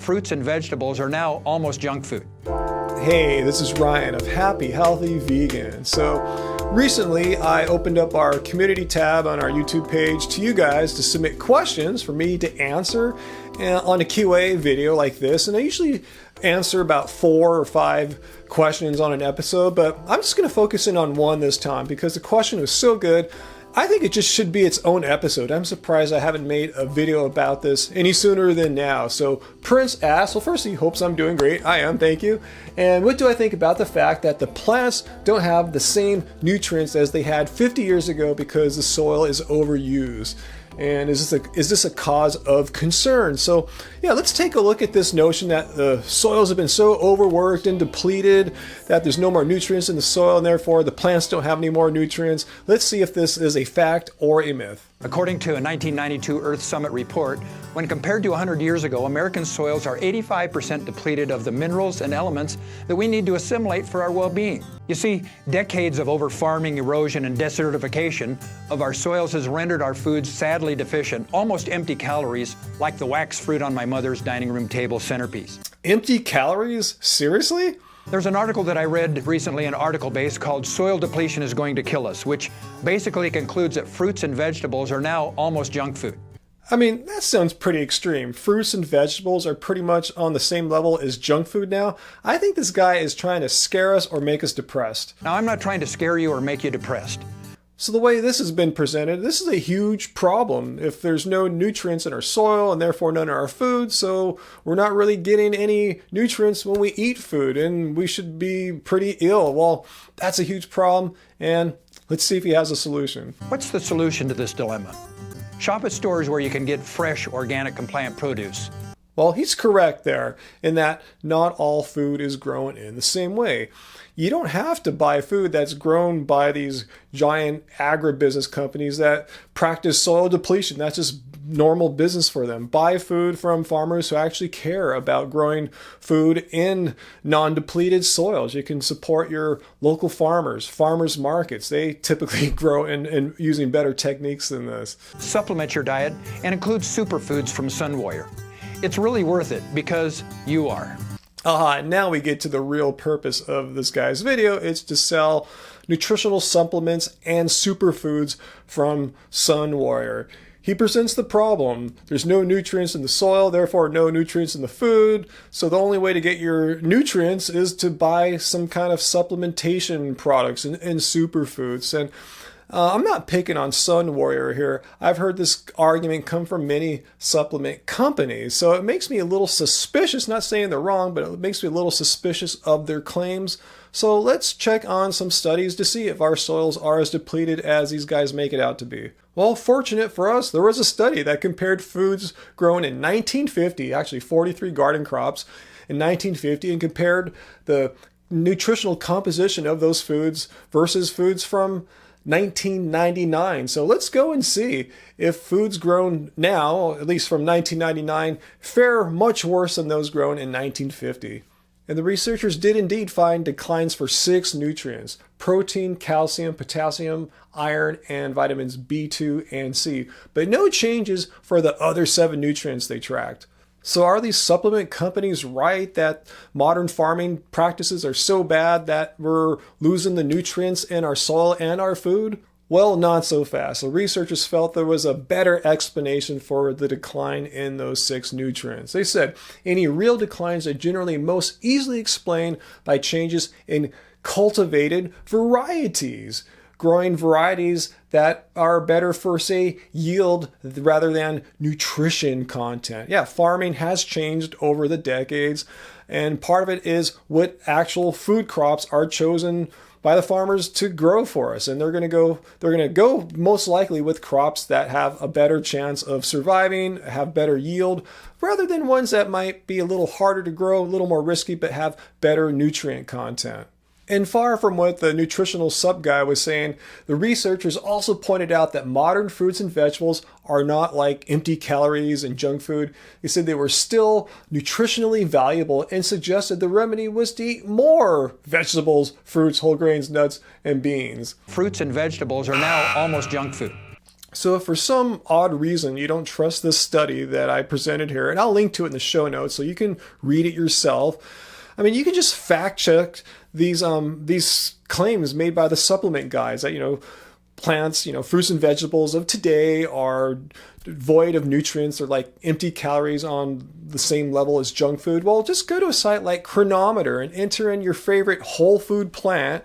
fruits and vegetables are now almost junk food. Hey, this is Ryan of Happy Healthy Vegan. So recently I opened up our community tab on our YouTube page to you guys to submit questions for me to answer on a QA video like this. And I usually answer about 4 or 5 questions on an episode, but I'm just going to focus in on one this time because the question was so good. I think it just should be its own episode. I'm surprised I haven't made a video about this any sooner than now. So Prince asks, well, first he hopes I'm doing great. I am, thank you. And what do I think about the fact that the plants don't have the same nutrients as they had 50 years ago because the soil is overused? And is this a cause of concern? So yeah, let's take a look at this notion that the soils have been so overworked and depleted that there's no more nutrients in the soil and therefore the plants don't have any more nutrients. Let's see if this is a fact or a myth. According to a 1992 Earth Summit report, when compared to 100 years ago, American soils are 85% depleted of the minerals and elements that we need to assimilate for our well-being. You see, decades of over-farming, erosion, and desertification of our soils has rendered our foods sadly deficient, almost empty calories, like the wax fruit on my mother's dining room table centerpiece. Empty calories? Seriously? There's an article that I read recently, an article base called Soil Depletion is Going to Kill Us, which basically concludes that fruits and vegetables are now almost junk food. I mean, that sounds pretty extreme. Fruits and vegetables are pretty much on the same level as junk food now. I think this guy is trying to scare us or make us depressed. Now, I'm not trying to scare you or make you depressed. So the way this has been presented, this is a huge problem. If there's no nutrients in our soil and therefore none in our food, so we're not really getting any nutrients when we eat food and we should be pretty ill. Well, that's a huge problem and let's see if he has a solution. What's the solution to this dilemma? Shop at stores where you can get fresh, organic, compliant produce. Well, he's correct there in that not all food is grown in the same way. You don't have to buy food that's grown by these giant agribusiness companies that practice soil depletion. That's just normal business for them. Buy food from farmers who actually care about growing food in non-depleted soils. You can support your local farmers markets. They typically grow in using better techniques than this. Supplement your diet and include superfoods from Sun Warrior. It's really worth it because you are. Now we get to the real purpose of this guy's video. It's to sell nutritional supplements and superfoods from Sun Warrior. He presents the problem. There's no nutrients in the soil, therefore no nutrients in the food. So the only way to get your nutrients is to buy some kind of supplementation products and superfoods. And I'm not picking on Sun Warrior here. I've heard this argument come from many supplement companies. So it makes me a little suspicious, not saying they're wrong, but it makes me a little suspicious of their claims. So let's check on some studies to see if our soils are as depleted as these guys make it out to be. Well, fortunate for us, there was a study that compared foods grown in 1950, actually 43 garden crops in 1950, and compared the nutritional composition of those foods versus foods from 1999. So let's go and see if foods grown now, at least from 1999, fare much worse than those grown in 1950. And the researchers did indeed find declines for 6 nutrients: protein, calcium, potassium, iron, and vitamins B2 and C, but no changes for the other 7 nutrients they tracked. So are these supplement companies right that modern farming practices are so bad that we're losing the nutrients in our soil and our food? Well, not so fast. The researchers felt there was a better explanation for the decline in those 6 nutrients. They said any real declines are generally most easily explained by changes in cultivated varieties. Growing varieties that are better for, say, yield rather than nutrition content. Yeah, farming has changed over the decades, and part of it is what actual food crops are chosen by the farmers to grow for us. And they're going to go most likely with crops that have a better chance of surviving, have better yield, rather than ones that might be a little harder to grow, a little more risky, but have better nutrient content. And far from what the nutritional sub guy was saying, the researchers also pointed out that modern fruits and vegetables are not like empty calories and junk food. They said they were still nutritionally valuable and suggested the remedy was to eat more vegetables, fruits, whole grains, nuts, and beans. Fruits and vegetables are now almost junk food. So if for some odd reason you don't trust this study that I presented here, and I'll link to it in the show notes so you can read it yourself. I mean, you can just fact check these claims made by the supplement guys that, plants, fruits and vegetables of today are void of nutrients. They're like empty calories on the same level as junk food. Well, just go to a site like Chronometer and enter in your favorite whole food plant,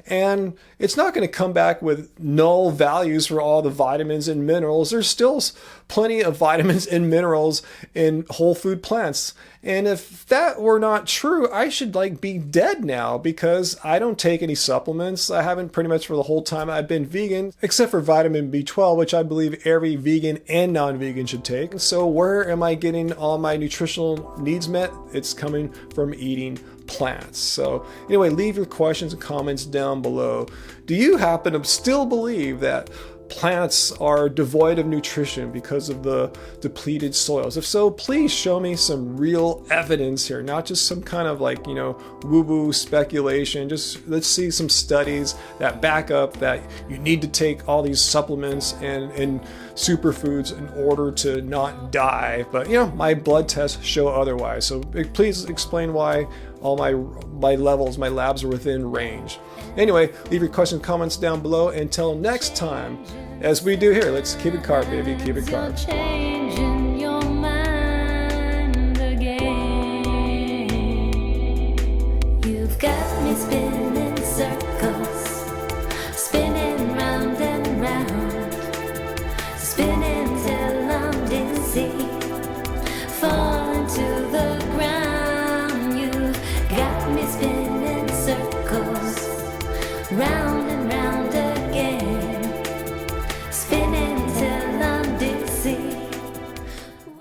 and it's not going to come back with null values for all the vitamins and minerals. There's still plenty of vitamins and minerals in whole food plants. And if that were not true, I should be dead now, because I don't take any supplements. I haven't pretty much for the whole time I've been vegan, except for vitamin B12, which I believe every vegan and non-vegan should take. So where am I getting all my nutritional needs met? It's coming from eating plants. So anyway, leave your questions and comments down below. Do you happen to still believe that plants are devoid of nutrition because of the depleted soils? If so, please show me some real evidence here, not just some kind of woo-woo speculation. Just let's see some studies that back up that you need to take all these supplements and superfoods in order to not die. But my blood tests show otherwise. So please explain why all my labs are within range. Anyway, leave your questions and comments down below. Until next time, as we do here, let's keep it carb, baby, keep it carb.